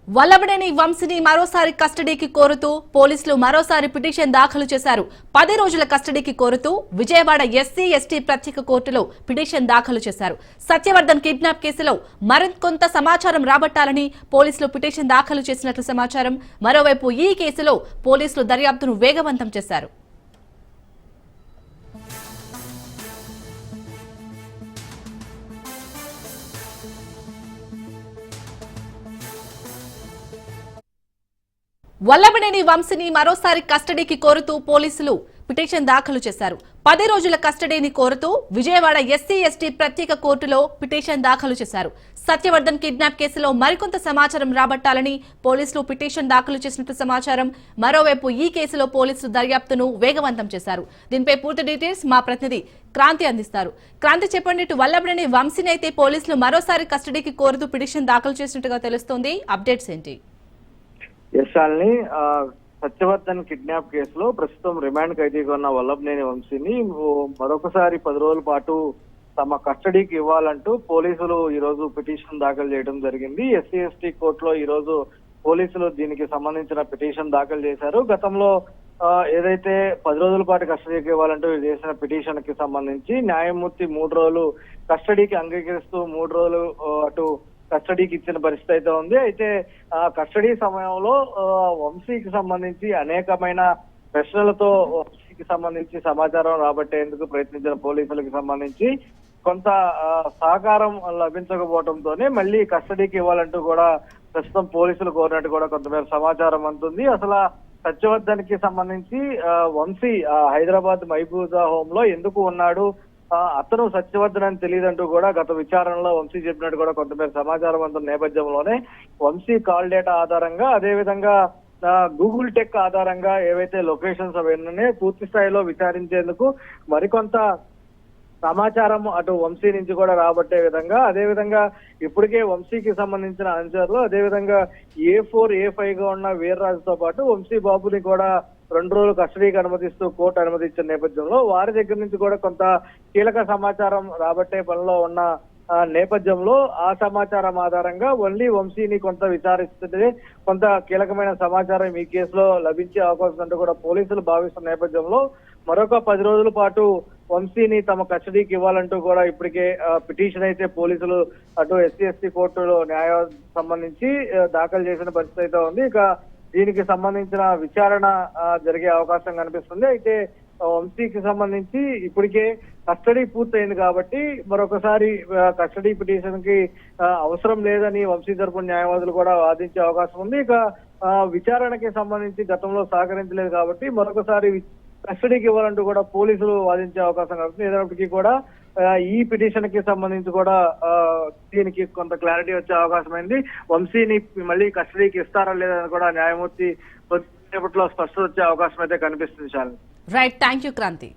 వల్లభనేని వంశీని మరోసారి కస్టడీకి కోరుతూ పోలీసులు మరోసారి పిటిషన్ దాఖలు చేశారు. 10 రోజుల కస్టడీకి కోరుతూ విజయవాడ ఎస్సీ ఎస్టీ ప్రత్యేక కోర్టులో పిటిషన్ దాఖలు చేశారు. సత్యవర్ధన్ కిడ్నాప్ కేసులో మరికొంత సమాచారం రాబట్టాలని పోలీసులు పిటిషన్ దాఖలు చేసినట్లు సమాచారం. మరోవైపు ఈ కేసులో పోలీసులు దర్యాప్తును వేగవంతం చేశారు. వల్లభనేని వంశీని మరోసారి కస్టడీకి కోరుతూ పోలీసులు పిటిషన్ దాఖలు చేశారు. 10 రోజుల కస్టడీని కోరుతూ విజయవాడ ఎస్సీ ఎస్టీ ప్రత్యేక కోర్టులో పిటిషన్ దాఖలు చేశారు. సత్యవర్ధన్ కిడ్నాప్ కేసులో మరికొంత సమాచారం రాబట్టాలని పోలీసులు పిటిషన్ దాఖలు చేసినట్లు సమాచారం. మరోవైపు ఈ కేసులో పోలీసులు దర్యాప్తును వేగవంతం చేశారు. దీనిపై పూర్తి డీటెయిల్స్ మా ప్రతినిధి క్రాంతి అందిస్తారు. క్రాంతి, చెప్పండి. వల్లభనేని వంశీని అయితే పోలీసులు మరోసారి కస్టడీకి కోరుతూ పిటిషన్ దాఖలు చేసినట్టుగా తెలుస్తోంది. అప్డేట్స్ ఏంటి? యశాల్ని సత్యవర్ధన్ కిడ్నాప్ కేసులో ప్రస్తుతం రిమాండ్ ఖైదీగా ఉన్న వల్లభనేని వంశీని మరొకసారి 10 రోజుల పాటు తమ కస్టడీకి ఇవ్వాలంటూ పోలీసులు ఈ రోజు పిటిషన్ దాఖలు చేయడం జరిగింది. ఎస్సీ ఎస్టీ కోర్టులో ఈ రోజు పోలీసులు దీనికి సంబంధించిన పిటిషన్ దాఖలు చేశారు. గతంలో ఏదైతే 10 రోజుల పాటు కస్టడీకి ఇవ్వాలంటూ చేసిన పిటిషన్ కి సంబంధించి న్యాయమూర్తి 3 రోజులు కస్టడీకి అంగీకరిస్తూ 3 రోజులు అటు కస్టడీకి ఇచ్చిన పరిస్థితి అయితే ఉంది. అయితే కస్టడీ సమయంలో వంశీకి సంబంధించి అనేకమైన ప్రశ్నలతో వంశీకి సంబంధించి సమాచారం రాబట్టేందుకు ప్రయత్నించిన పోలీసులకు సంబంధించి కొంత సహకారం లభించకపోవడంతోనే మళ్ళీ కస్టడీకి ఇవ్వాలంటూ కూడా ప్రస్తుతం పోలీసులు కోరినట్టు కూడా కొంతమేర సమాచారం అందుతుంది. అసలు సత్యవర్ధన్ కి సంబంధించి వంశీ హైదరాబాద్ మహబూజా హోమ్ లో ఎందుకు ఉన్నాడు, అతను సత్యవర్ధన్ అని తెలియదంటూ కూడా గత విచారణలో వంశీ చెప్పినట్టు కూడా కొంతమేర సమాచారం అందుతున్న నేపథ్యంలోనే వంశీ కాల్ డేటా ఆధారంగా, అదేవిధంగా గూగుల్ టెక్ ఆధారంగా ఏవైతే లొకేషన్స్ అవన్నీ పూర్తి స్థాయిలో విచారించేందుకు మరికొంత సమాచారం అటు వంశీ నుంచి కూడా రాబట్టే విధంగా, అదేవిధంగా ఇప్పటికే వంశీకి సంబంధించిన ఆన్సర్లు, అదేవిధంగా A4 A5 గా ఉన్న వీర్రాజుతో పాటు వంశీ బాబుని కూడా 2 రోజులు కస్టడీకి అనుమతిస్తూ కోర్టు అనుమతించిన నేపథ్యంలో వారి దగ్గర నుంచి కూడా కొంత కీలక సమాచారం రాబట్టే పనిలో ఉన్న నేపథ్యంలో ఆ సమాచారం ఆధారంగా ఓన్లీ వంశీని కొంత విచారిస్తుంటే కొంత కీలకమైన సమాచారం ఈ కేసులో లభించే అవకాశం అంటూ కూడా పోలీసులు భావిస్తున్న నేపథ్యంలో మరొక 10 రోజుల పాటు వంశీని తమ కస్టడీకి ఇవ్వాలంటూ కూడా ఇప్పటికే పిటిషన్ అయితే పోలీసులు అటు ఎస్సీ ఎస్టీ కోర్టులో న్యాయం సంబంధించి దాఖలు చేసిన పరిస్థితి అయితే ఉంది. ఇక దీనికి సంబంధించిన విచారణ జరిగే అవకాశం కనిపిస్తుంది. అయితే వంశీకి సంబంధించి ఇప్పటికే కస్టడీ పూర్తయింది కాబట్టి మరొకసారి కస్టడీ పిటిషన్ కి అవసరం లేదని వంశీ తరపున న్యాయవాదులు కూడా వాదించే అవకాశం ఉంది. ఇక విచారణకి సంబంధించి గతంలో సహకరించలేదు కాబట్టి మరొకసారి కస్టడీకి ఇవ్వాలంటూ కూడా పోలీసులు వాదించే అవకాశం కలుగుతుంది. ఏదైనప్పటికీ కూడా ఈ పిటిషన్ కి సంబంధించి కూడా దీనికి కొంత క్లారిటీ వచ్చే అవకాశం అయింది. వంశీని మళ్ళీ కస్టడీకి ఇస్తారా లేదని కూడా న్యాయమూర్తి కొద్దిసేపట్లో స్పష్టత వచ్చే అవకాశం అయితే కనిపిస్తుంది. Right, thank you Kranti.